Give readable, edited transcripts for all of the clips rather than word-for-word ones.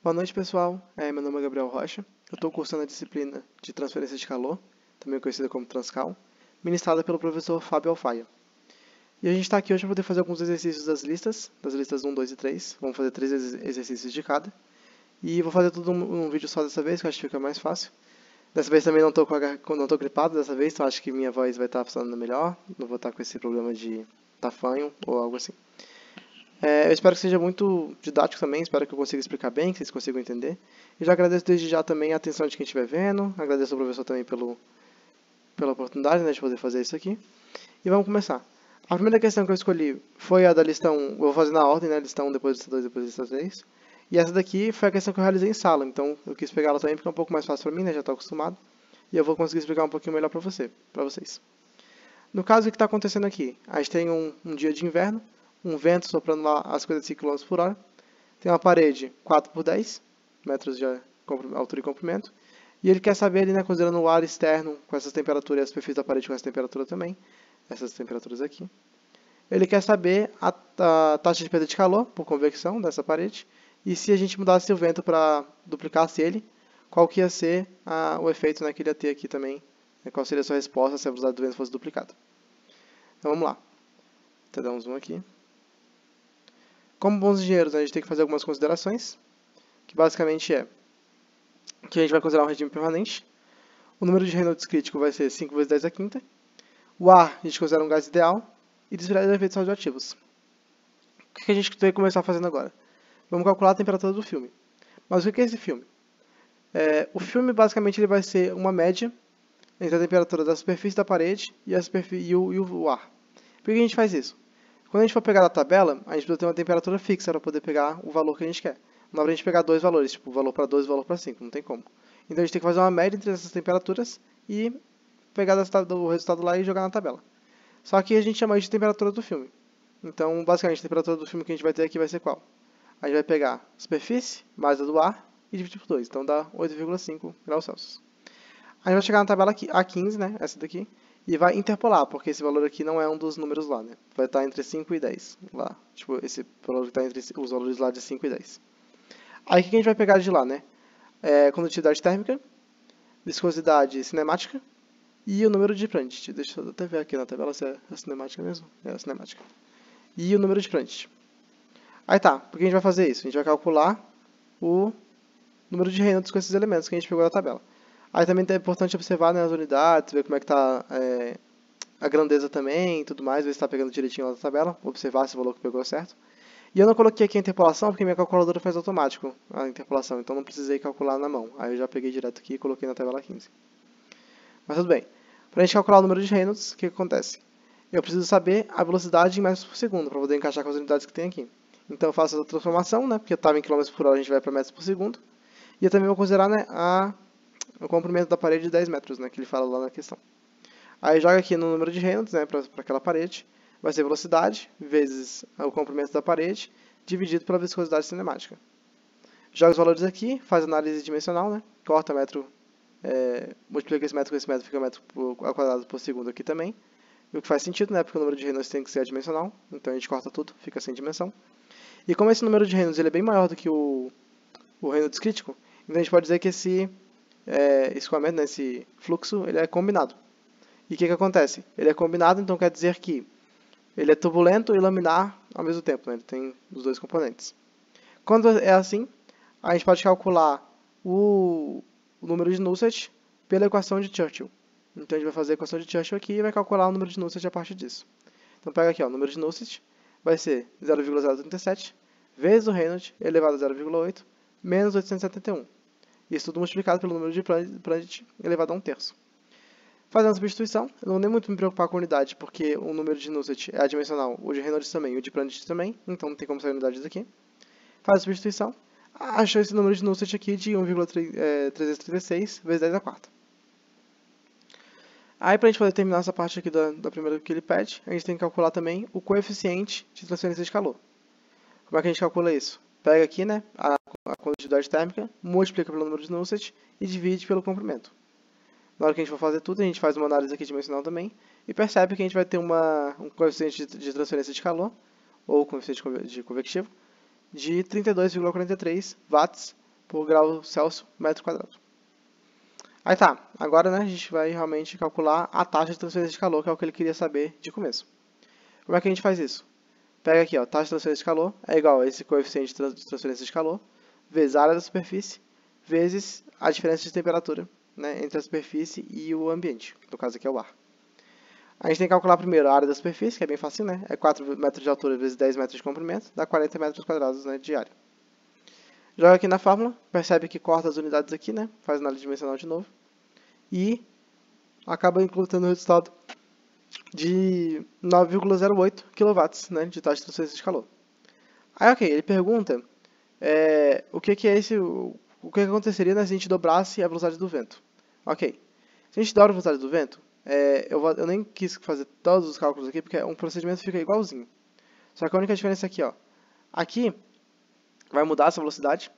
Boa noite, pessoal. Meu nome é Gabriel Rocha. Eu estou cursando a disciplina de Transferência de Calor, também conhecida como Transcal, ministrada pelo professor Fábio Alfaia. E a gente está aqui hoje para poder fazer alguns exercícios das listas 1, 2 e 3. Vamos fazer 3 exercícios de cada. E vou fazer tudo num vídeo só dessa vez, que eu acho que fica mais fácil. Dessa vez também não estou gripado dessa vez, então acho que minha voz vai estar funcionando melhor. Não vou estar com esse problema de tafanho ou algo assim. Eu espero que seja muito didático também, espero que eu consiga explicar bem, que vocês consigam entender. E já agradeço desde já também a atenção de quem estiver vendo, agradeço ao professor também pela oportunidade, né, de poder fazer isso aqui. E vamos começar. A primeira questão que eu escolhi foi a da lista 1, eu vou fazer na ordem, né, lista 1, depois lista 2, depois lista 3. E essa daqui foi a questão que eu realizei em sala, então eu quis pegar ela também porque é um pouco mais fácil para mim, né, já estou acostumado. E eu vou conseguir explicar um pouquinho melhor para vocês. No caso, o que está acontecendo aqui? A gente tem um dia de inverno, um vento soprando lá a 55 km por hora, tem uma parede 4 por 10 metros de altura e comprimento, e ele quer saber, ali, né, considerando o ar externo com essas temperaturas e a superfície da parede com essa temperatura também, essas temperaturas aqui. Ele quer saber a taxa de perda de calor por convecção dessa parede, e se a gente mudasse o vento para duplicasse ele, qual que ia ser o efeito, né, que ele ia ter aqui também, qual seria a sua resposta se a velocidade do vento fosse duplicada. Então vamos lá. Vou dar um zoom aqui. Como bons engenheiros, a gente tem que fazer algumas considerações, que basicamente é que a gente vai considerar um regime permanente. O número de Reynolds crítico vai ser 5 vezes 10 a quinta. O ar a gente considera um gás ideal. E desvirar de efeitos radioativos. O que a gente tem que começar fazendo agora? Vamos calcular a temperatura do filme. Mas o que é esse filme? O filme basicamente ele vai ser uma média entre a temperatura da superfície da parede e o ar. Por que a gente faz isso? Quando a gente for pegar a tabela, a gente precisa ter uma temperatura fixa para poder pegar o valor que a gente quer. Não dá para a gente pegar dois valores, tipo valor para 2 e valor para 5, não tem como. Então a gente tem que fazer uma média entre essas temperaturas e pegar o resultado lá e jogar na tabela. Só que a gente chama isso de temperatura do filme. Então, basicamente, a temperatura do filme que a gente vai ter aqui vai ser qual? A gente vai pegar a superfície mais a do ar e dividir por 2, então dá 8,5 graus Celsius. A gente vai chegar na tabela aqui, A15, né, essa daqui, e vai interpolar, porque esse valor aqui não é um dos números lá, né? Vai estar entre 5 e 10, lá. Tipo, esse valor que está entre os valores lá de 5 e 10. Aí o que a gente vai pegar de lá, né? Condutividade térmica, viscosidade cinemática e o número de Prandtl. Deixa eu até ver aqui na tabela se é a cinemática mesmo. É a cinemática. E o número de Prandtl. Aí tá, por que a gente vai fazer isso? A gente vai calcular o número de Reynolds com esses elementos que a gente pegou da tabela. Aí também é importante observar, né, as unidades, ver como é que está a grandeza também e tudo mais, ver se está pegando direitinho lá da tabela, observar se o valor que pegou é certo. E eu não coloquei aqui a interpolação porque minha calculadora faz automático a interpolação, então não precisei calcular na mão. Aí eu já peguei direto aqui e coloquei na tabela 15. Mas tudo bem. Para a gente calcular o número de Reynolds, o que acontece? Eu preciso saber a velocidade em metros por segundo para poder encaixar com as unidades que tem aqui. Então eu faço essa transformação, né, porque eu estava em km por hora, a gente vai para metros por segundo. E eu também vou considerar, né, o comprimento da parede de 10 metros, né, que ele fala lá na questão. Aí joga aqui no número de Reynolds, né, para aquela parede, vai ser velocidade vezes o comprimento da parede, dividido pela viscosidade cinemática. Joga os valores aqui, faz análise dimensional, né, corta metro, multiplica esse metro com esse metro, fica metro ao quadrado por segundo aqui também. O que faz sentido, né, porque o número de Reynolds tem que ser adimensional, então a gente corta tudo, fica sem dimensão. E como esse número de Reynolds ele é bem maior do que o Reynolds crítico, então a gente pode dizer que esse escoamento, né, esse fluxo, ele é combinado. E o que acontece? Ele é combinado, então quer dizer que ele é turbulento e laminar ao mesmo tempo, né? Ele tem os dois componentes. Quando é assim, a gente pode calcular o número de Nusselt pela equação de Churchill. Então a gente vai fazer a equação de Churchill aqui e vai calcular o número de Nusselt a partir disso. Então pega aqui, ó, o número de Nusselt vai ser 0,037 vezes o Reynolds elevado a 0,8 menos 871. Isso tudo multiplicado pelo número de Prandtl elevado a 1/3. Fazendo a substituição, eu não vou nem muito me preocupar com a unidade, porque o número de Nusselt é adimensional, o de Reynolds também, o de Prandtl também, então não tem como sair unidades daqui. Faz a substituição, achou esse número de Nusselt aqui de 1,336 vezes 10 a quarta. Aí, para a gente poder terminar essa parte aqui da primeira que ele pede, a gente tem que calcular também o coeficiente de transferência de calor. Como é que a gente calcula isso? Pega aqui, né, a condutividade térmica, multiplica pelo número de Nusselt e divide pelo comprimento. Na hora que a gente for fazer tudo, a gente faz uma análise aqui dimensional também e percebe que a gente vai ter um coeficiente de transferência de calor, ou coeficiente de convectivo, de 32,43 watts por grau Celsius metro quadrado. Aí tá, agora né, a gente vai realmente calcular a taxa de transferência de calor, que é o que ele queria saber de começo. Como é que a gente faz isso? Pega aqui, ó, taxa de transferência de calor é igual a esse coeficiente de transferência de calor, vezes a área da superfície, vezes a diferença de temperatura, né, entre a superfície e o ambiente, no caso aqui é o ar. A gente tem que calcular primeiro a área da superfície, que é bem fácil, né? É 4 metros de altura vezes 10 metros de comprimento, dá 40 metros quadrados, né, de área. Joga aqui na fórmula, percebe que corta as unidades aqui, né? Faz análise dimensional de novo. E acaba tendo o resultado de 9,08 kW, né, de taxa de transferência de calor. Aí, ok, ele pergunta o que que aconteceria, né, se a gente dobrasse a velocidade do vento. Ok, se a gente dobra a velocidade do vento, eu nem quis fazer todos os cálculos aqui, porque um procedimento fica igualzinho. Só que a única diferença aqui, ó, aqui vai mudar essa velocidade.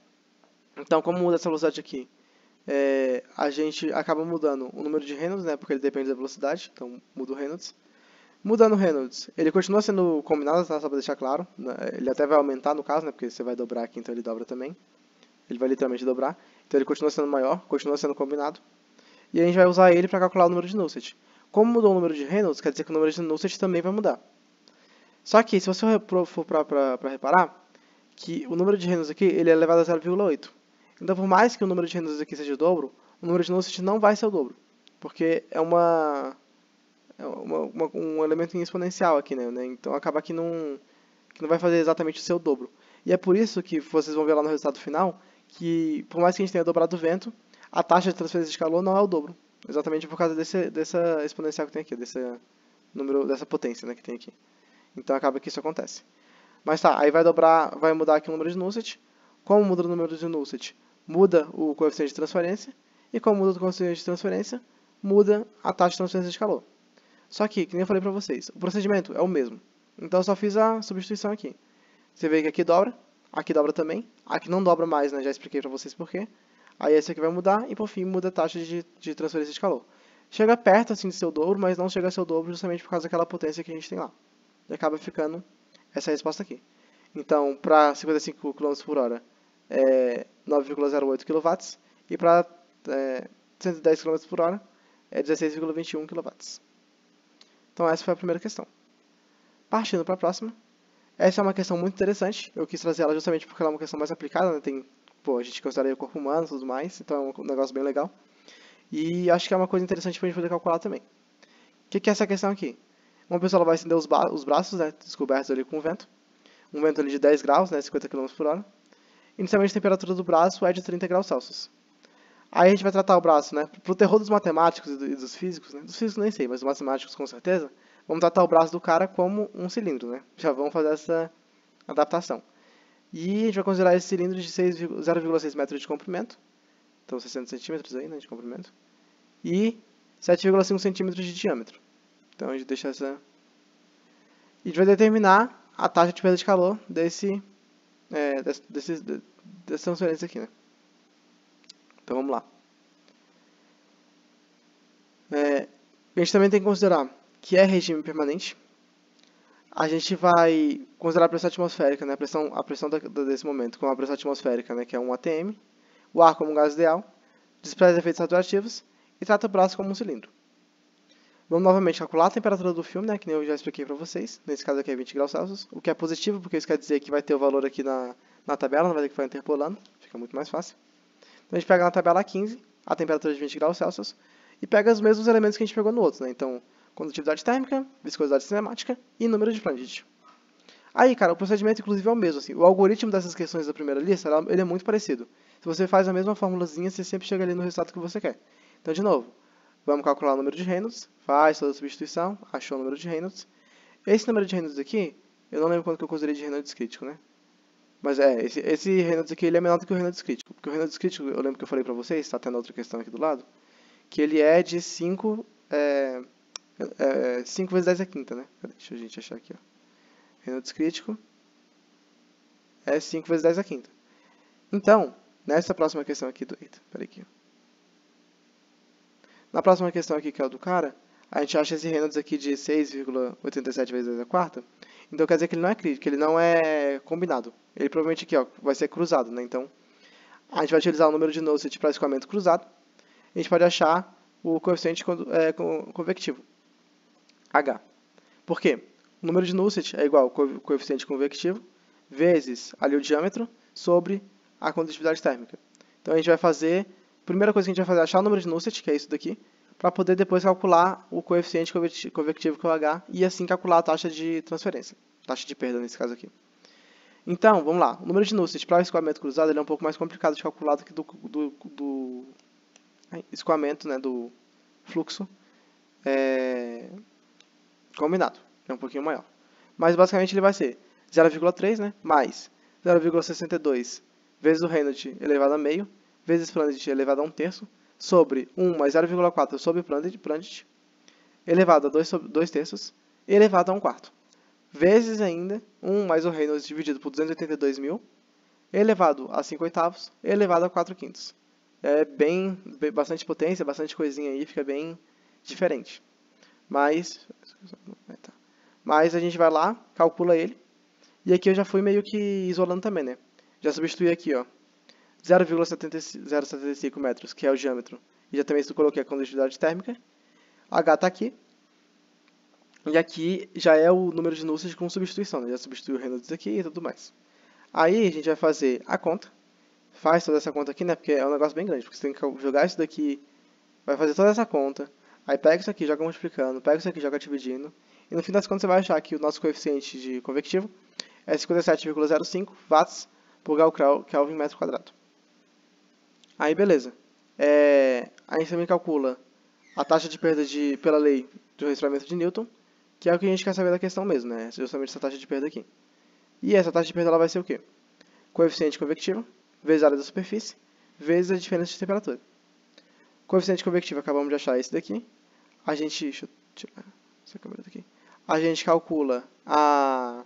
Então, como muda essa velocidade aqui, a gente acaba mudando o número de Reynolds, né, porque ele depende da velocidade, então muda o Reynolds. Mudando o Reynolds, ele continua sendo combinado, tá? Só para deixar claro, né? Ele até vai aumentar no caso, né, porque você vai dobrar aqui, então ele dobra também. Ele vai literalmente dobrar, então ele continua sendo maior, continua sendo combinado. E a gente vai usar ele para calcular o número de Nusselt. Como mudou o número de Reynolds, quer dizer que o número de Nusselt também vai mudar. Só que, se você for para reparar, que o número de Reynolds aqui ele é elevado a 0,8. Então, por mais que o número de Reynolds aqui seja o dobro, o número de Nusselt não vai ser o dobro. Porque é um elemento exponencial aqui, né? Então, acaba que não vai fazer exatamente o seu dobro. E é por isso que vocês vão ver lá no resultado final, que por mais que a gente tenha dobrado o vento, a taxa de transferência de calor não é o dobro. Exatamente por causa dessa exponencial que tem aqui, dessa potência, né, que tem aqui. Então acaba que isso acontece. Mas tá, aí vai mudar aqui o número de Nusselt. Como muda o número de Nusselt? Muda o coeficiente de transferência. E como muda o coeficiente de transferência, muda a taxa de transferência de calor. Só que nem eu falei para vocês, o procedimento é o mesmo. Então eu só fiz a substituição aqui. Você vê que aqui dobra também, aqui não dobra mais, né? Já expliquei para vocês por quê. Aí esse aqui vai mudar e por fim muda a taxa de transferência de calor. Chega perto assim de ser o dobro, mas não chega a ser o dobro justamente por causa daquela potência que a gente tem lá. E acaba ficando essa resposta aqui. Então, para 55 km por hora é 9,08 kW e para 110 km por hora é 16,21 kW. Então essa foi a primeira questão. Partindo para a próxima. Essa é uma questão muito interessante. Eu quis trazer ela justamente porque ela é uma questão mais aplicada, né? A gente considera o corpo humano e tudo mais, então é um negócio bem legal. E acho que é uma coisa interessante para a gente poder calcular também. O que é essa questão aqui? Uma pessoa ela vai estender os braços, né, descobertos ali com o vento. Um vento ali de 10 graus, né, 50 km por hora. Inicialmente a temperatura do braço é de 30 graus Celsius. Aí a gente vai tratar o braço, né, pro terror dos matemáticos e dos físicos, né, dos físicos nem sei, mas dos matemáticos com certeza, vamos tratar o braço do cara como um cilindro, né, já vamos fazer essa adaptação. E a gente vai considerar esse cilindro de 0,6 metros de comprimento, então 60 centímetros aí, né, de comprimento, e 7,5 centímetros de diâmetro. Então a gente deixa essa... E a gente vai determinar a taxa de perda de calor dessa transferência aqui, né. Então vamos lá. A gente também tem que considerar que é regime permanente. A gente vai considerar a pressão atmosférica, né, a pressão desse momento, como a pressão atmosférica, né, que é 1 atm, o ar como um gás ideal, despreza efeitos radioativos e trata o braço como um cilindro. Vamos novamente calcular a temperatura do filme, né, que nem eu já expliquei para vocês. Nesse caso aqui é 20 graus Celsius, o que é positivo, porque isso quer dizer que vai ter o valor aqui na tabela, não vai ter que ficar interpolando, fica muito mais fácil. Então a gente pega na tabela 15, a temperatura de 20 graus Celsius, e pega os mesmos elementos que a gente pegou no outro, né? Então, condutividade térmica, viscosidade cinemática e número de Planck. Aí, cara, o procedimento inclusive é o mesmo, assim. O algoritmo dessas questões da primeira lista, ele é muito parecido. Se você faz a mesma formulazinha, você sempre chega ali no resultado que você quer. Então, de novo, vamos calcular o número de Reynolds, faz toda a substituição, achou o número de Reynolds. Esse número de Reynolds aqui, eu não lembro quanto que eu considerei de Reynolds crítico, né? Mas esse Reynolds aqui ele é menor do que o Reynolds crítico. Porque o Reynolds crítico, eu lembro que eu falei pra vocês, está tendo outra questão aqui do lado, que ele é de 5 vezes 10 a quinta, né? Deixa a gente achar aqui, ó. Reynolds crítico é 5 vezes 10 a quinta. Então, nessa próxima questão aqui Eita, peraí aqui. Na próxima questão aqui, que é o do cara, a gente acha esse Reynolds aqui de 6,87 vezes 10 a quarta. Então quer dizer que ele não é crítico, ele não é combinado. Ele provavelmente aqui, ó, vai ser cruzado, né? Então, A gente vai utilizar o número de Nusselt para escoamento cruzado. A gente pode achar o coeficiente convectivo, H. Por quê? O número de Nusselt é igual ao coeficiente convectivo vezes ali o diâmetro sobre a condutividade térmica. Então a gente vai fazer, a primeira coisa que a gente vai fazer é achar o número de Nusselt, que é isso daqui, para poder depois calcular o coeficiente convectivo, que é o H, e assim calcular a taxa de transferência, taxa de perda nesse caso aqui. Então, vamos lá. O número de Nusselt para o escoamento cruzado ele é um pouco mais complicado de calcular do que do escoamento, né, do fluxo combinado. É um pouquinho maior. Mas basicamente ele vai ser 0,3, né, mais 0,62 vezes o Reynolds elevado a meio, vezes Prandtl elevado a 1/3, sobre 1 mais 0,4 sobre Prandtl, elevado a 2 terços, elevado a 1/4. Vezes ainda 1 mais o Reynolds dividido por 282.000, elevado a 5/8, elevado a 4/5. É bastante potência, bastante coisinha aí, fica bem diferente. Mas a gente vai lá, calcula ele, e aqui eu já fui meio que isolando também, né? Já substituí aqui, ó, 0,075 metros, que é o diâmetro, e já também coloquei a condutividade térmica. H está aqui. E aqui já é o número de Nusselt com substituição, né? Já substitui o Reynolds aqui e tudo mais. Aí a gente vai fazer a conta. Faz toda essa conta aqui, né? Porque é um negócio bem grande. Porque você tem que jogar isso daqui, vai fazer toda essa conta. Aí pega isso aqui, joga multiplicando. Pega isso aqui, joga dividindo. E no fim das contas você vai achar que o nosso coeficiente de convectivo é 57,05 watts por Kelvin metro quadrado. Aí beleza. A gente também calcula a taxa de perda pela lei do resfriamento de Newton, que é o que a gente quer saber da questão mesmo, né? Justamente essa taxa de perda aqui. E essa taxa de perda ela vai ser o quê? Coeficiente convectivo vezes a área da superfície vezes a diferença de temperatura. Coeficiente convectivo acabamos de achar esse daqui. A gente, deixa eu tirar essa câmera daqui. A gente calcula a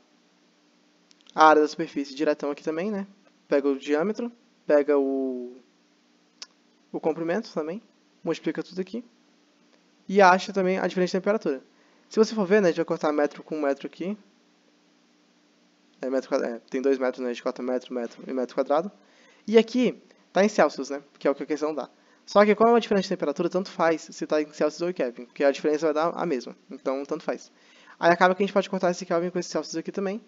área da superfície diretão aqui também, né? Pega o diâmetro, pega o comprimento também, multiplica tudo aqui e acha também a diferença de temperatura. Se você for ver, né, a gente vai cortar metro com metro aqui. Tem 2 metros, né, a gente corta metro e metro quadrado. E aqui está em Celsius, né, que é o que a questão dá. Só que como é uma diferença de temperatura, tanto faz se está em Celsius ou em Kelvin, porque a diferença vai dar a mesma. Então, tanto faz. Aí acaba que a gente pode cortar esse Kelvin com esse Celsius aqui também,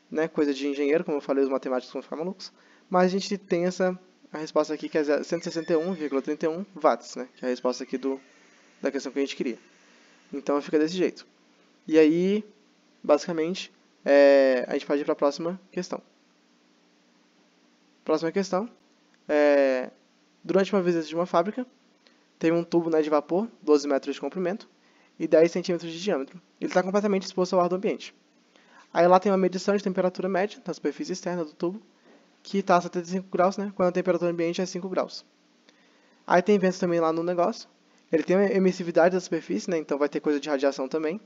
né, coisa de engenheiro, como eu falei, os matemáticos vão ficar malucos. Mas a gente tem a resposta aqui que é 161,31 watts, né, que é a resposta aqui da questão que a gente queria. Então fica desse jeito. E aí, basicamente, a gente pode ir para a próxima questão. Próxima questão. Durante uma visita de uma fábrica, tem um tubo, né, de vapor, 12 metros de comprimento e 10 centímetros de diâmetro. Ele está completamente exposto ao ar do ambiente. Aí lá tem uma medição de temperatura média na superfície externa do tubo, que está a 75 graus, né, quando a temperatura ambiente é 5 graus. Aí tem vento também lá no negócio. Ele tem uma emissividade da superfície, né, então vai ter coisa de radiação também.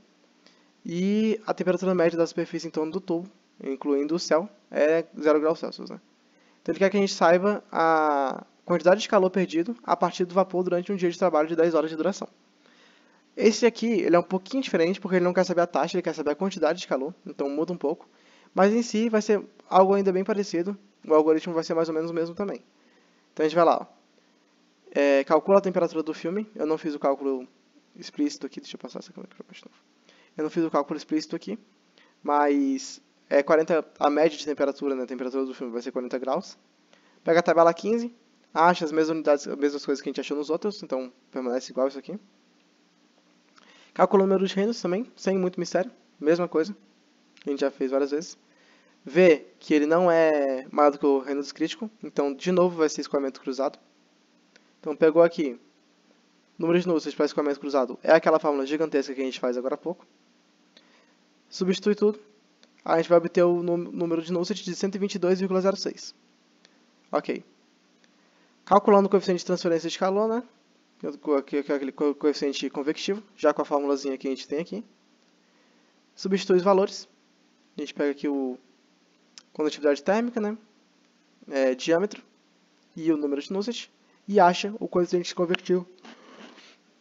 E a temperatura média da superfície em torno do tubo, incluindo o céu, é 0 graus Celsius, né? Então ele quer que a gente saiba a quantidade de calor perdido a partir do vapor durante um dia de trabalho de 10 horas de duração. Esse aqui ele é um pouquinho diferente porque ele não quer saber a taxa, ele quer saber a quantidade de calor, então muda um pouco. Mas em si vai ser algo ainda bem parecido, o algoritmo vai ser mais ou menos o mesmo também. Então a gente vai lá, calcula a temperatura do filme, eu não fiz o cálculo explícito aqui, deixa eu passar essa câmera para baixo de novo. Eu não fiz o cálculo explícito aqui, mas a média de temperatura, né, a temperatura do filme vai ser 40 graus. Pega a tabela 15, acha as mesmas unidades, as mesmas coisas que a gente achou nos outros, então permanece igual isso aqui. Calcula o número de Reynolds também, sem muito mistério, mesma coisa, que a gente já fez várias vezes. Vê que ele não é maior do que o Reynolds crítico, então de novo vai ser escoamento cruzado. Então pegou aqui, número de Nusselt para escoamento cruzado é aquela fórmula gigantesca que a gente faz agora há pouco. Substitui tudo, a gente vai obter o número de Nusselt de 122,06. Ok. Calculando o coeficiente de transferência de calor, né? Que é aquele coeficiente convectivo, já com a formulazinha que a gente tem aqui. Substitui os valores. A gente pega aqui o condutividade térmica, né? Diâmetro e o número de Nusselt. E acha o coeficiente convectivo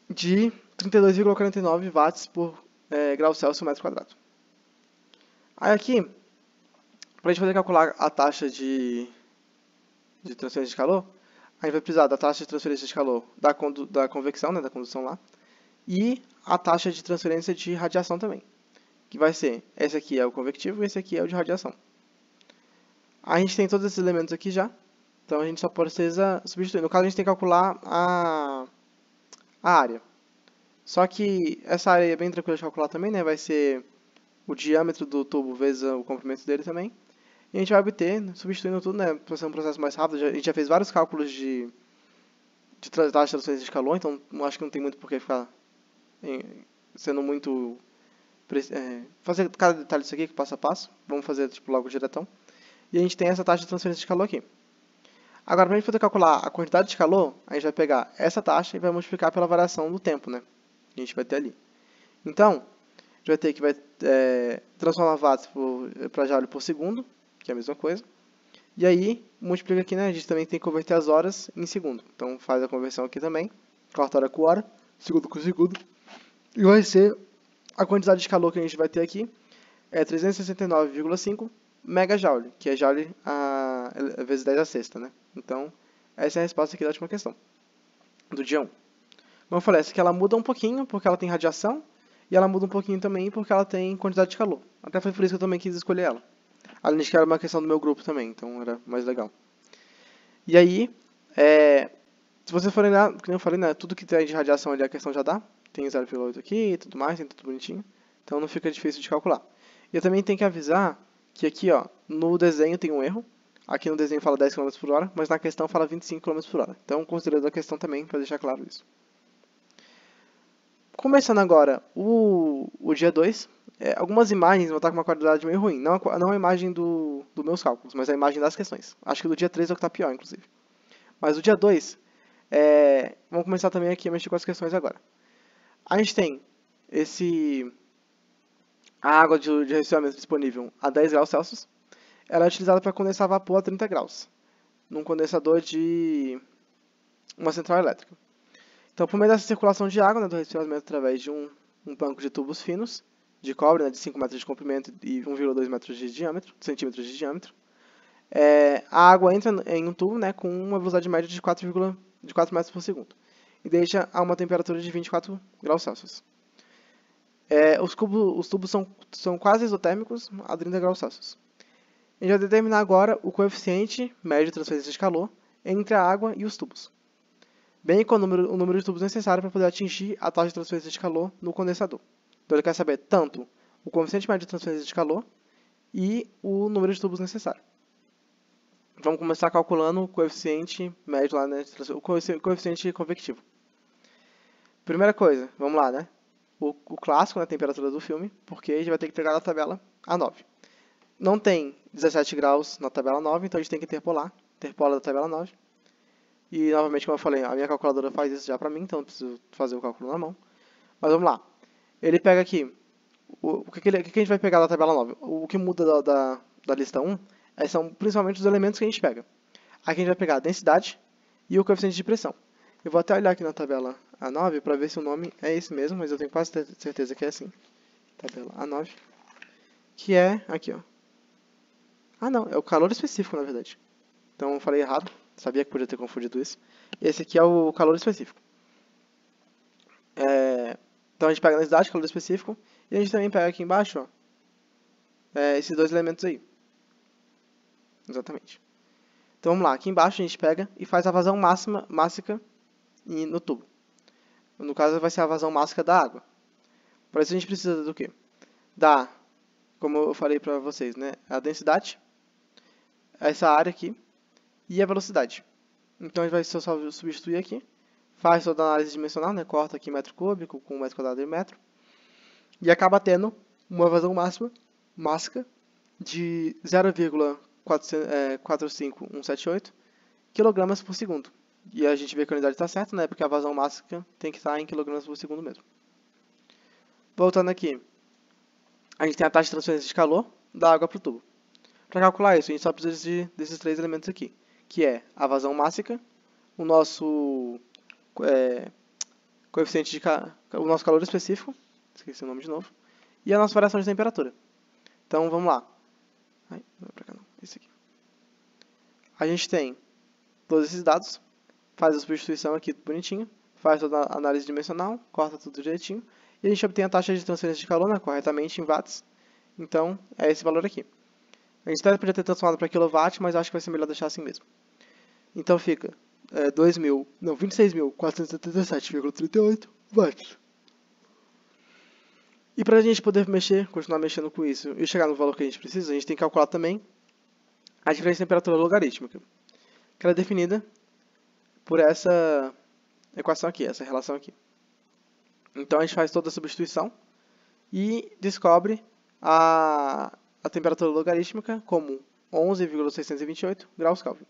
de 32,49 watts por grau Celsius metro quadrado. Aí aqui, para a gente poder calcular a taxa de transferência de calor, a gente vai precisar da taxa de transferência de calor da convecção, né, da condução lá, e a taxa de transferência de radiação também, que vai ser, esse aqui é o convectivo e esse aqui é o de radiação. A gente tem todos esses elementos aqui já, então a gente só precisa substituir. No caso, a gente tem que calcular a área. Só que essa área é bem tranquila de calcular também, né? Vai ser o diâmetro do tubo vezes o comprimento dele também. E a gente vai obter, substituindo tudo, né? Para ser um processo mais rápido. A gente já fez vários cálculos de taxa de transferência de calor, então acho que não tem muito por que ficar sendo muito... fazer cada detalhe disso aqui, passo a passo. Vamos fazer tipo, logo diretão. E a gente tem essa taxa de transferência de calor aqui. Agora, para a gente poder calcular a quantidade de calor, a gente vai pegar essa taxa e vai multiplicar pela variação do tempo, né? Que a gente vai ter ali. Então, a gente vai ter que transformar watts para joule por segundo, que é a mesma coisa. E aí, multiplica aqui, né? A gente também tem que converter as horas em segundo. Então, faz a conversão aqui também. Corta hora com hora, segundo com segundo. E vai ser a quantidade de calor que a gente vai ter aqui. É 369,5 megajoule, que é joule vezes 10 a sexta, né? Então, essa é a resposta aqui da última questão, do dia 1. Como eu falei, essa aqui ela muda um pouquinho porque ela tem radiação, e ela muda um pouquinho também porque ela tem quantidade de calor. Até foi por isso que eu também quis escolher ela. Além de que era uma questão do meu grupo também, então era mais legal. E aí, se você for olhar, como eu falei, né, tudo que tem de radiação ali a questão já dá. Tem 0,8 aqui e tudo mais, tem tudo bonitinho. Então não fica difícil de calcular. E eu também tenho que avisar que aqui, ó, no desenho tem um erro. Aqui no desenho fala 10 km por hora, mas na questão fala 25 km por hora. Então, considerando a questão também, para deixar claro isso. Começando agora o dia 2, algumas imagens vão estar com uma qualidade meio ruim. Não a imagem dos meus cálculos, mas a imagem das questões. Acho que do dia 3 é o que está pior, inclusive. Mas o dia 2, vamos começar também aqui a mexer com as questões agora. A gente tem a água de resfriamento disponível a 10 graus Celsius. Ela é utilizada para condensar vapor a 30 graus, num condensador de uma central elétrica. Então, por meio dessa circulação de água, né, do resfriamento através de um banco de tubos finos, de cobre, né, de 5 metros de comprimento e 1,2 centímetros de diâmetro, a água entra em um tubo, né, com uma velocidade média de 4 metros por segundo e deixa a uma temperatura de 24 graus Celsius. Os tubos são quase isotérmicos a 30 graus Celsius. A gente vai determinar agora o coeficiente médio de transferência de calor entre a água e os tubos, bem como o número de tubos necessário para poder atingir a taxa de transferência de calor no condensador. Então ele quer saber tanto o coeficiente médio de transferência de calor e o número de tubos necessário. Vamos começar calculando o coeficiente médio lá, né, o coeficiente convectivo. Primeira coisa, vamos lá, né? O clássico, né, a temperatura do filme, porque a gente vai ter que pegar na tabela A9. Não tem 17 graus na tabela 9, então a gente tem que interpola da tabela 9. E, novamente, como eu falei, a minha calculadora faz isso já para mim, então eu preciso fazer o cálculo na mão. Mas vamos lá. Ele pega aqui, o que a gente vai pegar da tabela 9? O que muda da lista 1 são principalmente os elementos que a gente pega. Aqui a gente vai pegar a densidade e o coeficiente de pressão. Eu vou até olhar aqui na tabela A9 para ver se o nome é esse mesmo, mas eu tenho quase certeza que é assim. Tabela A9, que é aqui, ó. Ah, não, é o calor específico, na verdade. Então eu falei errado, sabia que podia ter confundido isso. Esse aqui é o calor específico. Então a gente pega a densidade, calor específico, e a gente também pega aqui embaixo, ó, esses dois elementos aí. Exatamente. Então vamos lá, aqui embaixo a gente pega e faz a vazão máxima no tubo. No caso vai ser a vazão máxima da água. Para isso a gente precisa do quê? Como eu falei para vocês, né, a densidade, essa área aqui, e a velocidade. Então a gente vai só substituir aqui, faz toda a análise dimensional, né, corta aqui metro cúbico com metro quadrado e metro, e acaba tendo uma vazão máxima de 0,45178 kg por segundo. E a gente vê que a unidade está certa, né, porque a vazão máxima tem que estar em kg por segundo mesmo. Voltando aqui, a gente tem a taxa de transferência de calor da água para o tubo. Para calcular isso, a gente só precisa desses três elementos aqui, que é a vazão máxima, o nosso coeficiente o nosso calor específico, esqueci o nome de novo, e a nossa variação de temperatura. Então vamos lá. Não é pra cá não, esse aqui. A gente tem todos esses dados, faz a substituição aqui bonitinho, faz toda a análise dimensional, corta tudo direitinho, e a gente obtém a taxa de transferência de calor, né, corretamente em watts. Então, é esse valor aqui. A gente até podia ter transformado para kW, mas acho que vai ser melhor deixar assim mesmo. Então fica 26.477,38 watts. E para a gente poder continuar mexendo com isso e chegar no valor que a gente precisa, a gente tem que calcular também a diferença de temperatura logarítmica, que ela é definida por essa equação aqui, essa relação aqui. Então a gente faz toda a substituição e descobre a temperatura logarítmica como 11,628 graus Kelvin.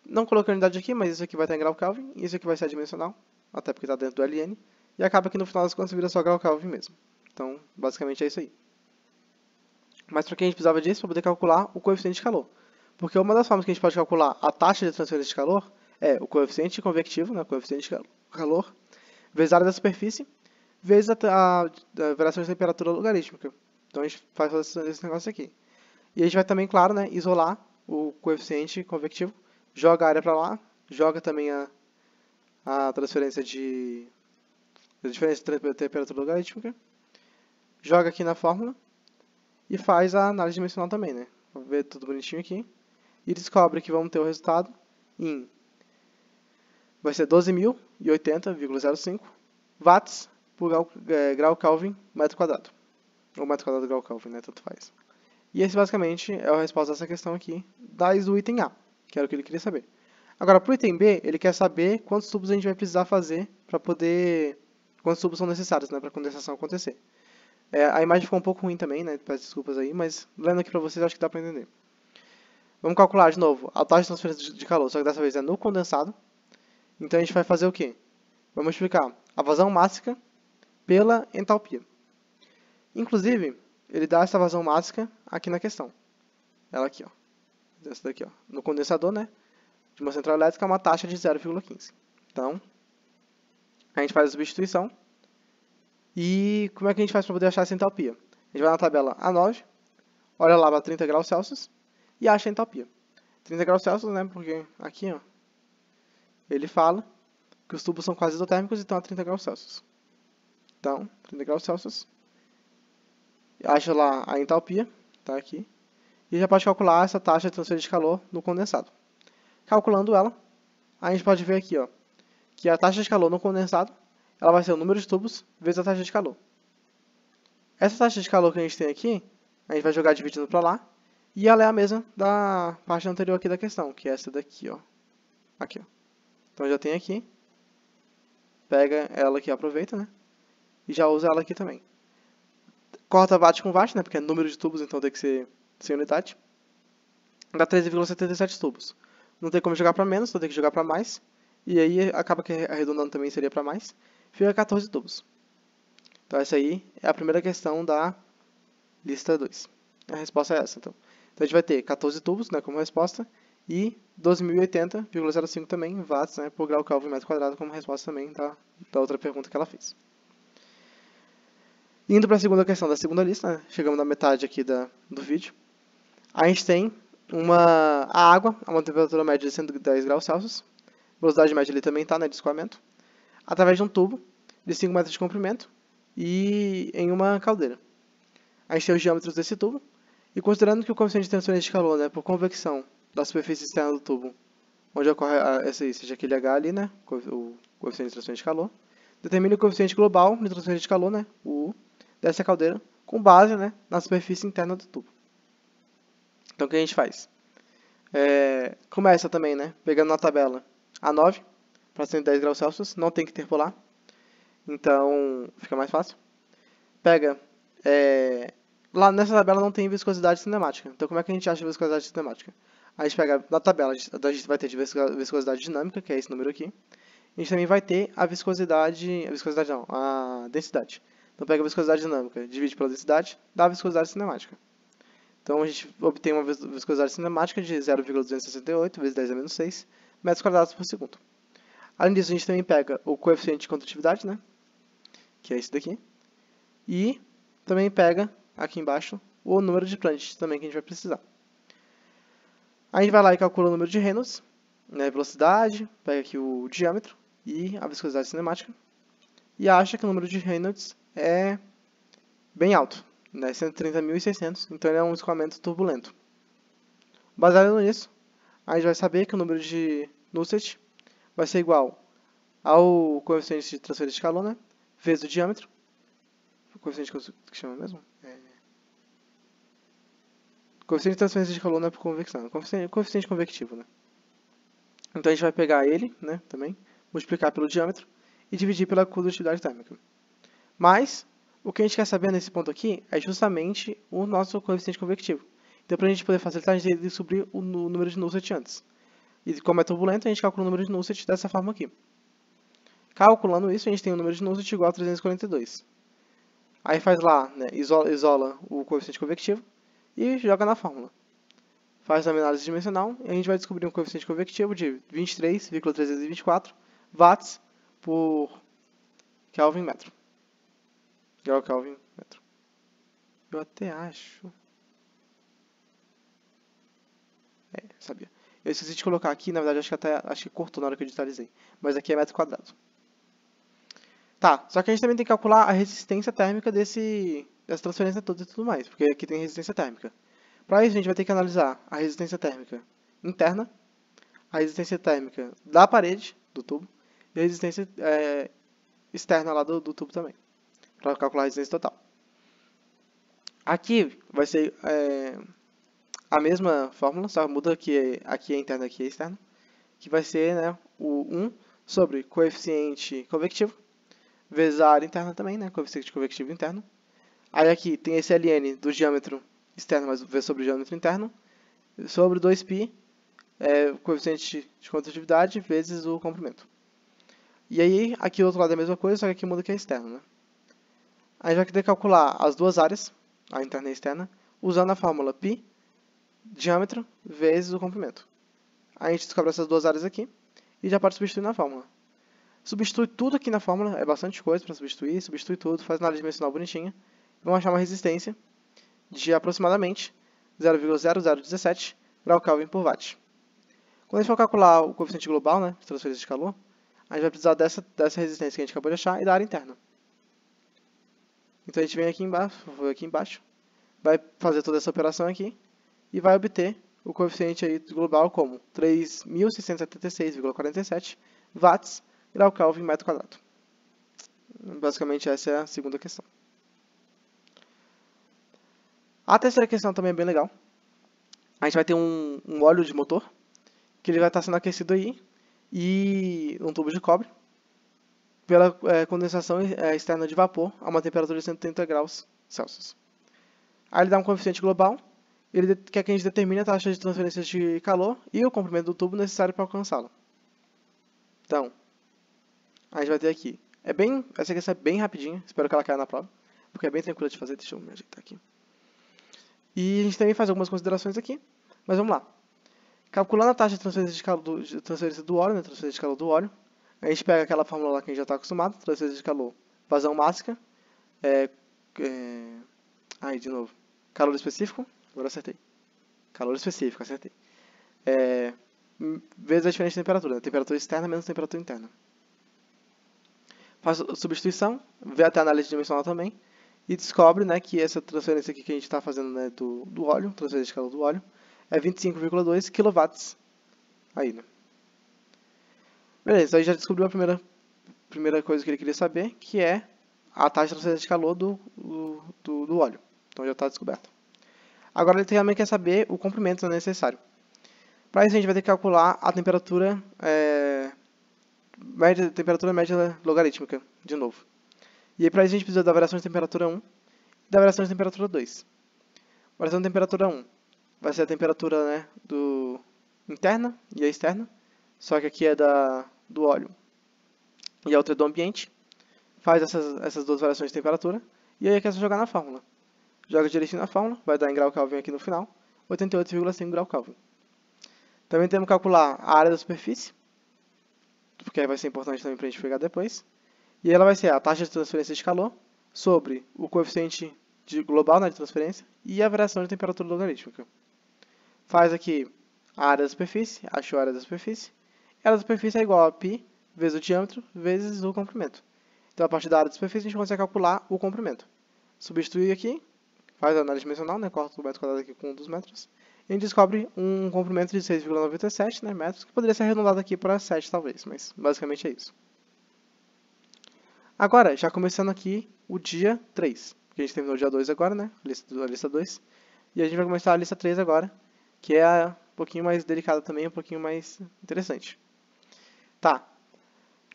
Não coloquei a unidade aqui, mas isso aqui vai estar em grau Kelvin, isso aqui vai ser adimensional, até porque está dentro do LN, e acaba que no final das contas vira só grau Kelvin mesmo. Então, basicamente é isso aí. Mas para que a gente precisava disso? Para poder calcular o coeficiente de calor. Porque uma das formas que a gente pode calcular a taxa de transferência de calor é o coeficiente convectivo, né, o coeficiente de calor, vezes a área da superfície, vezes a variação de temperatura logarítmica. Então a gente faz esse negócio aqui. E a gente vai também, claro, né, isolar o coeficiente convectivo, joga a área para lá, joga também a diferença de temperatura logarítmica, joga aqui na fórmula e faz a análise dimensional também, né? Vamos ver tudo bonitinho aqui. E descobre que vamos ter o resultado em... vai ser 12.080,05 watts por grau Kelvin metro quadrado. Ou metro quadrado grau Kelvin, né? Tanto faz. E esse basicamente é a resposta dessa questão aqui, do item A, que era o que ele queria saber. Agora, para o item B, ele quer saber quantos tubos a gente vai precisar fazer para poder... quantos tubos são necessários, né, para a condensação acontecer. A imagem ficou um pouco ruim também, né? Peço desculpas aí, mas lendo aqui para vocês acho que dá para entender. Vamos calcular de novo a taxa de transferência de calor, só que dessa vez é no condensado. Então a gente vai fazer o quê? Vamos multiplicar a vazão máxima pela entalpia. Inclusive, ele dá essa vazão máxima aqui na questão. Ela aqui, ó. Essa daqui, ó. No condensador, né? De uma central elétrica, é uma taxa de 0,15. Então, a gente faz a substituição. E como é que a gente faz para poder achar essa entalpia? A gente vai na tabela A9, olha lá para 30 graus Celsius e acha a entalpia. 30 graus Celsius, né? Porque aqui, ó, ele fala que os tubos são quase isotérmicos e estão a 30 graus Celsius. Então, 30 graus Celsius. Acha lá a entalpia, tá aqui. E já pode calcular essa taxa de transferência de calor no condensado. Calculando ela, a gente pode ver aqui, ó, que a taxa de calor no condensado ela vai ser o número de tubos vezes a taxa de calor. Essa taxa de calor que a gente tem aqui, a gente vai jogar dividindo para lá, e ela é a mesma da parte anterior aqui da questão, que é essa daqui, ó. Aqui, ó. Então já tem aqui, pega ela aqui, aproveita, né? E já usa ela aqui também. Corta watt com watt, né? Porque é número de tubos, então tem que ser sem unidade. Dá 13,77 tubos. Não tem como jogar para menos, então tem que jogar para mais. E aí acaba que arredondando também seria para mais. Fica 14 tubos. Então essa aí é a primeira questão da lista 2. A resposta é essa, então. Então a gente vai ter 14 tubos, né, como resposta, e 12.080,05 também watts, né, por grau Kelvin metro quadrado como resposta também da outra pergunta que ela fez. Indo para a segunda questão da segunda lista, né, chegamos na metade aqui do vídeo. A gente tem a água a uma temperatura média de 110 graus Celsius. Velocidade média ali também está, né, de escoamento. Através de um tubo de 5 metros de comprimento e em uma caldeira. A gente tem os diâmetros desse tubo. E considerando que o coeficiente de transferência de calor, né, por convecção da superfície externa do tubo, onde ocorre seja aquele H ali, né, o coeficiente de transferência de calor, determine o coeficiente global de transferência de calor, né, o U, dessa caldeira, com base, né, na superfície interna do tubo. Então o que a gente faz? Começa também, né, pegando na tabela A9, para 110 graus Celsius, não tem que interpolar, então fica mais fácil. Pega, lá nessa tabela não tem viscosidade cinemática, então como é que a gente acha a viscosidade cinemática? A gente pega na tabela, a gente vai ter de viscosidade dinâmica, que é esse número aqui. A gente também vai ter a densidade. Então pega a viscosidade dinâmica, divide pela densidade, dá a viscosidade cinemática. Então a gente obtém uma viscosidade cinemática de 0,268 vezes 10 a menos 6 metros quadrados por segundo. Além disso, a gente também pega o coeficiente de condutividade, né, que é esse daqui, e também pega aqui embaixo o número de Planck também que a gente vai precisar. A gente vai lá e calcula o número de Reynolds, né, velocidade, pega aqui o diâmetro e a viscosidade cinemática e acha que o número de Reynolds é bem alto, né, 130.600, então ele é um escoamento turbulento. Baseado nisso, a gente vai saber que o número de Nusselt vai ser igual ao coeficiente de transferência de calor, né, vezes o diâmetro. O coeficiente que chama mesmo? Coeficiente de transferência de calor não é por convecção, é coeficiente convectivo, né? Então a gente vai pegar ele, né, também, multiplicar pelo diâmetro e dividir pela condutividade térmica. Mas, o que a gente quer saber nesse ponto aqui é justamente o nosso coeficiente convectivo. Então, para a gente poder facilitar, a gente tem que descobrir o número de Nusselt antes. E como é turbulento, a gente calcula o número de Nusselt dessa forma aqui. Calculando isso, a gente tem o número de Nusselt igual a 342. Aí faz lá, né, isola o coeficiente convectivo e joga na fórmula. Faz a análise dimensional e a gente vai descobrir um coeficiente convectivo de 23,324 watts por Kelvin metro. Grau Kelvin metro. Eu até acho... sabia. Eu esqueci de colocar aqui, na verdade acho que cortou na hora que eu digitalizei. Mas aqui é metro quadrado. Tá, só que a gente também tem que calcular a resistência térmica dessa transferência toda e tudo mais, porque aqui tem resistência térmica. Para isso, a gente vai ter que analisar a resistência térmica interna, a resistência térmica da parede do tubo e a resistência externa lá do tubo também, para calcular a resistência total. Aqui vai ser a mesma fórmula, só muda que aqui é interna e aqui é externa, que vai ser, né, o 1 sobre coeficiente convectivo, vezes a área interna também, né, coeficiente convectivo interno. Aí aqui tem esse ln do diâmetro externo, mas vezes sobre o diâmetro interno, sobre 2π, coeficiente de condutividade, vezes o comprimento. E aí, aqui do outro lado é a mesma coisa, só que aqui muda que é externo, né? Aí vai ter que calcular as duas áreas, a interna e a externa, usando a fórmula π, diâmetro, vezes o comprimento. Aí a gente descobre essas duas áreas aqui, e já pode substituir na fórmula. Substitui tudo aqui na fórmula, é bastante coisa para substitui tudo, faz análise dimensional bonitinha. Vamos achar uma resistência de aproximadamente 0,0017 grau Kelvin por watt. Quando a gente for calcular o coeficiente global, né, de transferência de calor, a gente vai precisar dessa resistência que a gente acabou de achar e da área interna. Então a gente vem aqui embaixo, vai fazer toda essa operação aqui e vai obter o coeficiente aí global como 3.676,47 watts grau Kelvin metro quadrado. Basicamente essa é a segunda questão. A terceira questão também é bem legal. A gente vai ter um óleo de motor, que ele vai estar sendo aquecido aí, e um tubo de cobre, pela condensação externa de vapor a uma temperatura de 130 graus Celsius. Aí ele dá um coeficiente global, ele quer que a gente determine a taxa de transferência de calor e o comprimento do tubo necessário para alcançá-lo. Então, a gente vai ter aqui. Essa questão é bem rapidinha, espero que ela caia na prova, porque é bem tranquila de fazer. Deixa eu me ajeitar aqui. E a gente também faz algumas considerações aqui, mas vamos lá. Calculando a taxa de transferência de calor do óleo, né, transferência de calor do óleo, a gente pega aquela fórmula lá que a gente já está acostumado, transferência de calor, vazão máxima, de novo, calor específico, agora acertei. Calor específico, acertei. Vezes a diferença de temperatura, né, temperatura externa menos temperatura interna. Faz a substituição, vê até a análise dimensional também, e descobre, né, que essa transferência aqui que a gente está fazendo, né, do óleo, transferência de calor do óleo, é 25,2 kW aí, né? Beleza, aí já descobriu a primeira coisa que ele queria saber, que é a taxa de transferência de calor do óleo. Então já está descoberto. Agora ele também quer saber o comprimento necessário. Para isso a gente vai ter que calcular a temperatura média logarítmica, de novo. E aí para isso a gente precisa da variação de temperatura 1 e da variação de temperatura 2. A variação de temperatura 1 vai ser a temperatura, né, interna e a externa, só que aqui é do óleo e a outra é do ambiente. Faz essas duas variações de temperatura e aí é só jogar na fórmula. Joga direitinho na fórmula, vai dar em grau Kelvin aqui no final, 88,5 grau Kelvin. Também temos que calcular a área da superfície, porque aí vai ser importante também para a gente pegar depois. E ela vai ser a taxa de transferência de calor sobre o coeficiente global, né, de transferência e a variação de temperatura logarítmica. Faz aqui a área da superfície, achou a área da superfície, área da superfície é igual a π vezes o diâmetro vezes o comprimento. Então, a partir da área da superfície, a gente consegue calcular o comprimento. Substituir aqui, faz a análise dimensional, né? Corta o metro quadrado aqui com 1 dos metros. E a gente descobre um comprimento de 6,97, né, metros, que poderia ser arredondado aqui para 7, talvez, mas basicamente é isso. Agora, já começando aqui o dia 3, porque a gente terminou o dia 2 agora, né? A lista 2. E a gente vai começar a lista 3 agora, que é um pouquinho mais delicada também, um pouquinho mais interessante. Tá.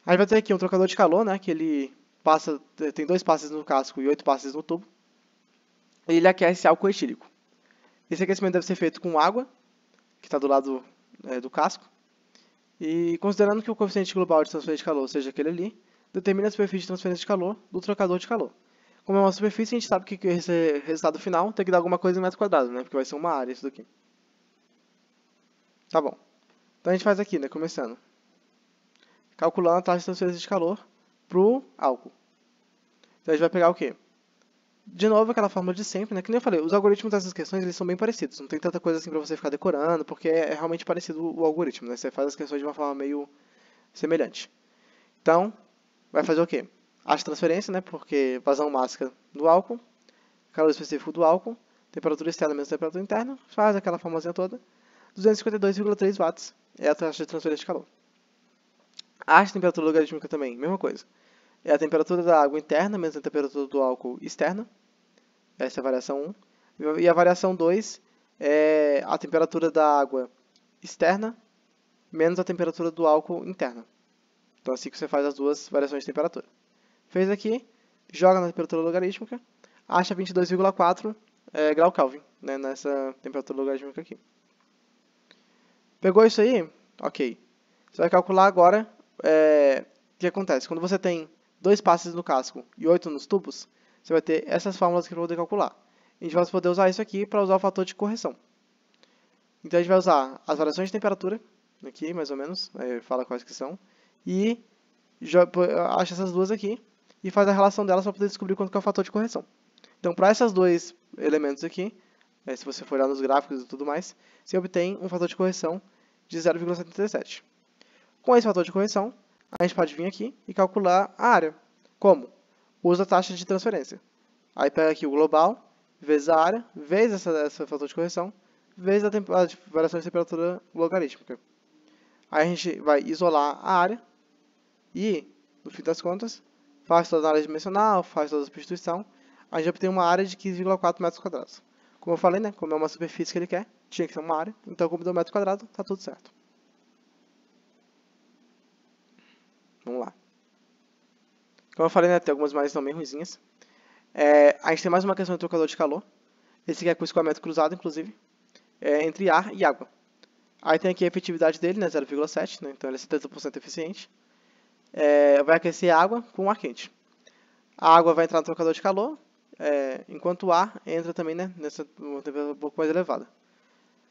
Aí vai ter aqui um trocador de calor, né? Que ele tem 2 passes no casco e 8 passes no tubo. E ele aquece álcool etílico. Esse aquecimento deve ser feito com água, que está do lado do casco. E considerando que o coeficiente global de transferência de calor seja aquele ali, determina a superfície de transferência de calor do trocador de calor. Como é uma superfície, a gente sabe que esse resultado final tem que dar alguma coisa em metro quadrado, né? Porque vai ser uma área isso daqui. Tá bom. Então a gente faz aqui, né? Começando. Calculando a taxa de transferência de calor para o álcool. Então a gente vai pegar o quê? De novo, aquela fórmula de sempre, né? Que nem eu falei, os algoritmos dessas questões eles são bem parecidos. Não tem tanta coisa assim para você ficar decorando, porque é realmente parecido o algoritmo, né? Você faz as questões de uma forma meio semelhante. Então, vai fazer o quê? Acha transferência, né? Porque vazão máxima do álcool, calor específico do álcool, temperatura externa menos temperatura interna, faz aquela formazinha toda. 252,3 watts é a taxa de transferência de calor. Acha temperatura logarítmica também, mesma coisa. É a temperatura da água interna menos a temperatura do álcool externa. Essa é a variação 1. E a variação 2 é a temperatura da água externa menos a temperatura do álcool interna. Então, assim que você faz as duas variações de temperatura. Fez aqui, joga na temperatura logarítmica, acha 22,4 grau Kelvin, né, nessa temperatura logarítmica aqui. Pegou isso aí? Ok. Você vai calcular agora o que acontece. Quando você tem 2 passes no casco e 8 nos tubos, você vai ter essas fórmulas aqui para poder calcular. A gente vai poder usar isso aqui para usar o fator de correção. Então a gente vai usar as variações de temperatura, aqui mais ou menos, aí fala quais que são, e acha essas duas aqui e faz a relação delas para poder descobrir quanto que é o fator de correção. Então para esses dois elementos aqui, se você for olhar nos gráficos e tudo mais, você obtém um fator de correção de 0,77. Com esse fator de correção, a gente pode vir aqui e calcular a área. Como? Usa a taxa de transferência. Aí pega aqui o global, vezes a área, vezes essa fator de correção, vezes a variação de temperatura logarítmica. Aí a gente vai isolar a área e, no fim das contas, faz toda a análise dimensional, faz toda a substituição, a gente obtém uma área de 15,4 metros quadrados. Como eu falei, né, como é uma superfície que ele quer, tinha que ser uma área, então como deu metro quadrado, está tudo certo. Vamos lá. Como eu falei, né, tem algumas mais também ruinzinhas. A gente tem mais uma questão de trocador de calor. Esse aqui é com escoamento cruzado, inclusive, entre ar e água. Aí tem aqui a efetividade dele, né, 0,7, né, então ele é 70% eficiente. Vai aquecer a água com ar quente. A água vai entrar no trocador de calor, enquanto o ar entra também, né, nessa temperatura um pouco mais elevada.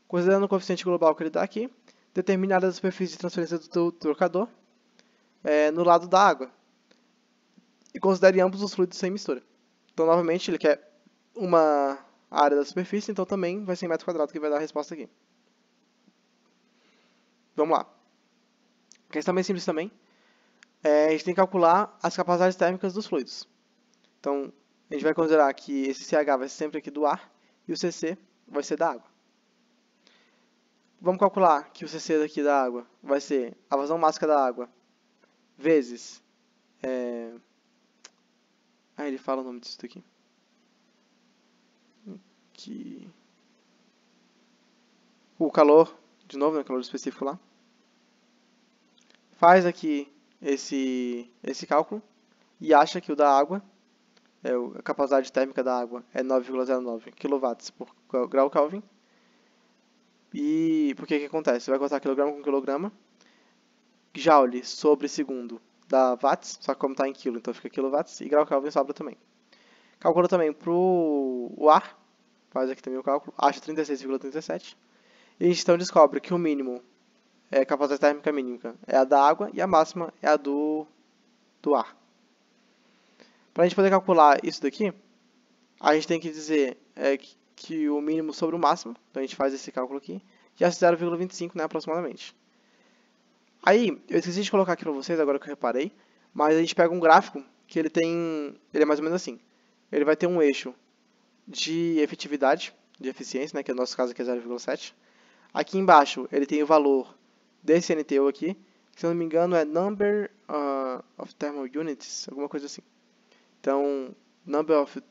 Considerando o coeficiente global que ele dá aqui, determine a área da superfície de transferência do trocador no lado da água. E considere ambos os fluidos sem mistura. Então, novamente, ele quer uma área da superfície, então também vai ser em metro quadrado que vai dar a resposta aqui. Vamos lá. Questão bem simples também. A gente tem que calcular as capacidades térmicas dos fluidos. Então, a gente vai considerar que esse CH vai ser sempre aqui do ar e o CC vai ser da água. Vamos calcular que o CC daqui da água vai ser a vazão máxima da água vezes... ele fala o nome disso daqui. O calor, de novo, né, o calor específico lá. Faz aqui esse cálculo e acha que o da água, a capacidade térmica da água é 9,09 kW por grau Kelvin. E por que acontece? Você vai cortar quilograma com quilograma. Joule sobre segundo dá watts, só que como está em quilo, então fica kilowatts. E grau Kelvin sobra também. Calcula também para o ar. Faz aqui também o cálculo. Acha 36,37. E a gente então descobre que o mínimo, a capacidade térmica mínima, é a da água e a máxima é a do ar. Para a gente poder calcular isso daqui, a gente tem que dizer que o mínimo sobre o máximo, então a gente faz esse cálculo aqui, e acha 0,25, né, aproximadamente. Aí, eu esqueci de colocar aqui para vocês, agora que eu reparei, mas a gente pega um gráfico que ele é mais ou menos assim. Ele vai ter um eixo de efetividade, de eficiência, né, que no nosso caso aqui é 0,7. Aqui embaixo ele tem o valor desse NTU aqui, que se eu não me engano é Number of Thermal Units, alguma coisa assim. Então, Number of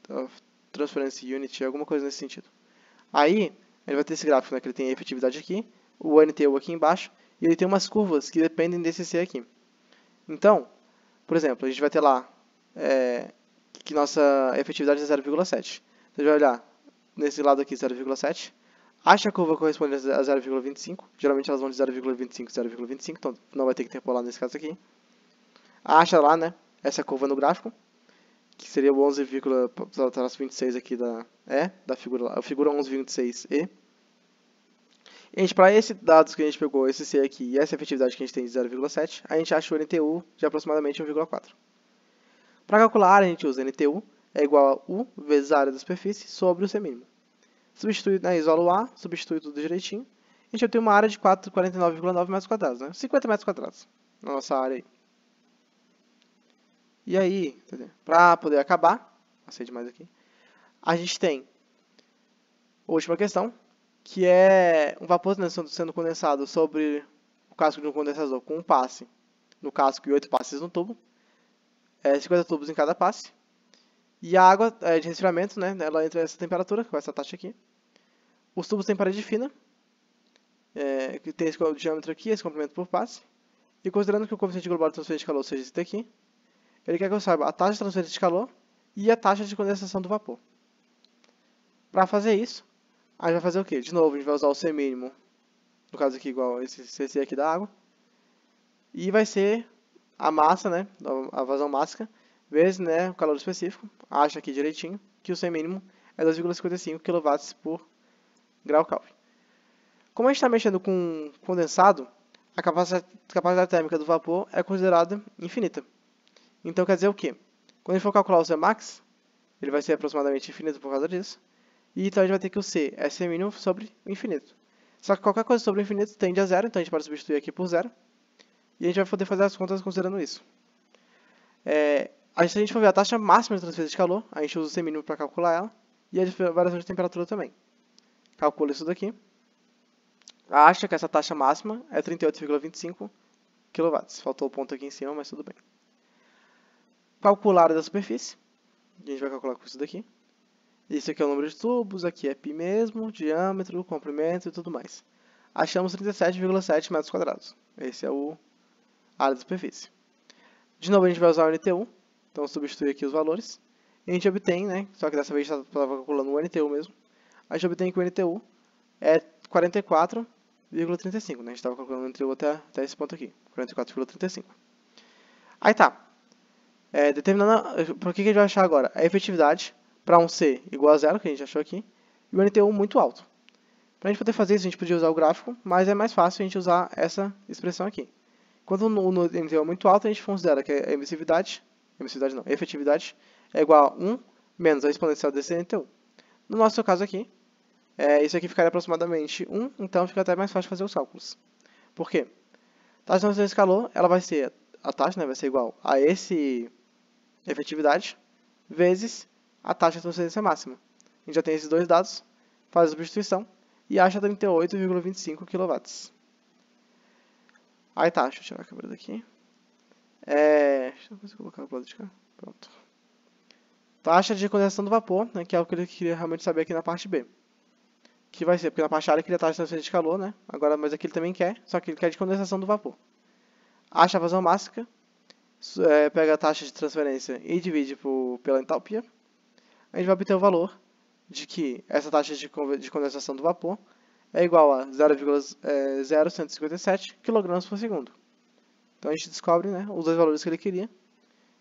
Transference Unit, alguma coisa nesse sentido. Aí, ele vai ter esse gráfico, né, que ele tem a efetividade aqui, o NTU aqui embaixo, e ele tem umas curvas que dependem desse C aqui. Então, por exemplo, a gente vai ter lá que nossa efetividade é 0,7. Então, a gente vai olhar nesse lado aqui 0,7. Acha a curva correspondente a 0,25. Geralmente elas vão de 0,25 a 0,25, então não vai ter que interpolar nesse caso aqui. Acha lá, né, essa curva no gráfico, que seria o 11,26 aqui da figura lá, a figura 11,26E. E a gente, para esses dados que a gente pegou, esse C aqui e essa efetividade que a gente tem de 0,7, a gente acha o NTU de aproximadamente 1,4. Para calcular a área, a gente usa NTU é igual a U vezes a área da superfície sobre o C mínimo. Substitui, né, isola o A, substitui tudo direitinho. A gente obtém uma área de 49,9 metros quadrados, né? 50 metros quadrados na nossa área aí. E aí, para poder acabar, passei demais aqui, a gente tem a última questão, que é um vapor sendo condensado sobre o casco de um condensador com um passe no casco e 8 passes no tubo. 50 tubos em cada passe. E a água de resfriamento, né, ela entra nessa temperatura, com essa taxa aqui. Os tubos têm parede fina, que tem esse diâmetro aqui, esse comprimento por passe. E considerando que o coeficiente global de transferência de calor seja esse daqui, ele quer que eu saiba a taxa de transferência de calor e a taxa de condensação do vapor. Para fazer isso, a gente vai fazer o quê? De novo, a gente vai usar o C mínimo, no caso aqui igual esse CC aqui da água. E vai ser a massa, né, a vazão máxima, vezes, né, o calor específico. Acha aqui direitinho que o C mínimo é 2,55 kW por grau Kelvin. Como a gente está mexendo com condensado, a capacidade térmica do vapor é considerada infinita. Então quer dizer o quê? Quando a gente for calcular o Cmax, ele vai ser aproximadamente infinito por causa disso. E então a gente vai ter que o C é C mínimo sobre o infinito. Só que qualquer coisa sobre o infinito tende a zero, então a gente pode substituir aqui por zero. E a gente vai poder fazer as contas considerando isso. Se a gente for ver a taxa máxima de transferência de calor, a gente usa o C mínimo para calcular ela. E a variação de temperatura também. Calcula isso daqui. Acha que essa taxa máxima é 38,25 kW. Faltou o ponto aqui em cima, mas tudo bem. Calcular a área da superfície. A gente vai calcular com isso daqui. Isso aqui é o número de tubos, aqui é π mesmo, diâmetro, comprimento e tudo mais. Achamos 37,7 metros quadrados. Esse é a área da superfície. De novo a gente vai usar o NTU, então substitui aqui os valores. E a gente obtém, né, só que dessa vez a gente estava calculando o NTU mesmo. A gente obtém que o NTU é 44,35, né? A gente estava calculando o NTU até esse ponto aqui, 44,35. Aí tá. Determinando, por que a gente vai achar agora? A efetividade para um C igual a zero, que a gente achou aqui, e o NTU muito alto. Para a gente poder fazer isso, a gente podia usar o gráfico, mas é mais fácil a gente usar essa expressão aqui. Quando o NTU é muito alto, a gente considera que a efetividade é igual a 1 menos a exponencial desse NTU. No nosso caso aqui, isso aqui ficaria aproximadamente 1, então fica até mais fácil fazer os cálculos. Por quê? A taxa de transferência de calor, ela vai ser, a taxa, né, vai ser igual a esse efetividade vezes a taxa de transferência máxima. A gente já tem esses dois dados, faz a substituição e acha 38,25 kW. Aí tá, deixa eu tirar a câmera daqui. Deixa eu colocar o lado de cá. Pronto. Taxa de condensação do vapor, né, que é o que ele queria realmente saber aqui na parte B. Que vai ser, porque na parte A ele queria a taxa de transferência de calor, né? Agora, mas aqui ele também quer, só que ele quer de condensação do vapor. Acha a vazão máxima, pega a taxa de transferência e divide pela entalpia. A gente vai obter o valor de que essa taxa de condensação do vapor é igual a 0,0157 kg por segundo. Então a gente descobre, né, os dois valores que ele queria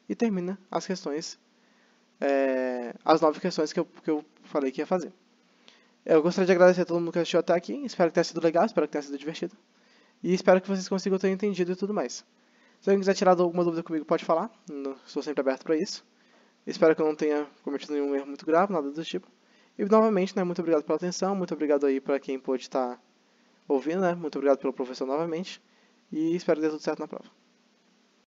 e termina as questões, as 9 questões que eu falei que ia fazer. Eu gostaria de agradecer a todo mundo que assistiu até aqui, espero que tenha sido legal, espero que tenha sido divertido e espero que vocês consigam ter entendido e tudo mais. Se alguém quiser tirar alguma dúvida comigo, pode falar, estou sempre aberto para isso. Espero que eu não tenha cometido nenhum erro muito grave, nada do tipo. E novamente, né, muito obrigado pela atenção, muito obrigado aí para quem pôde estar ouvindo, né, muito obrigado pelo professor novamente. e espero que dê tudo certo na prova.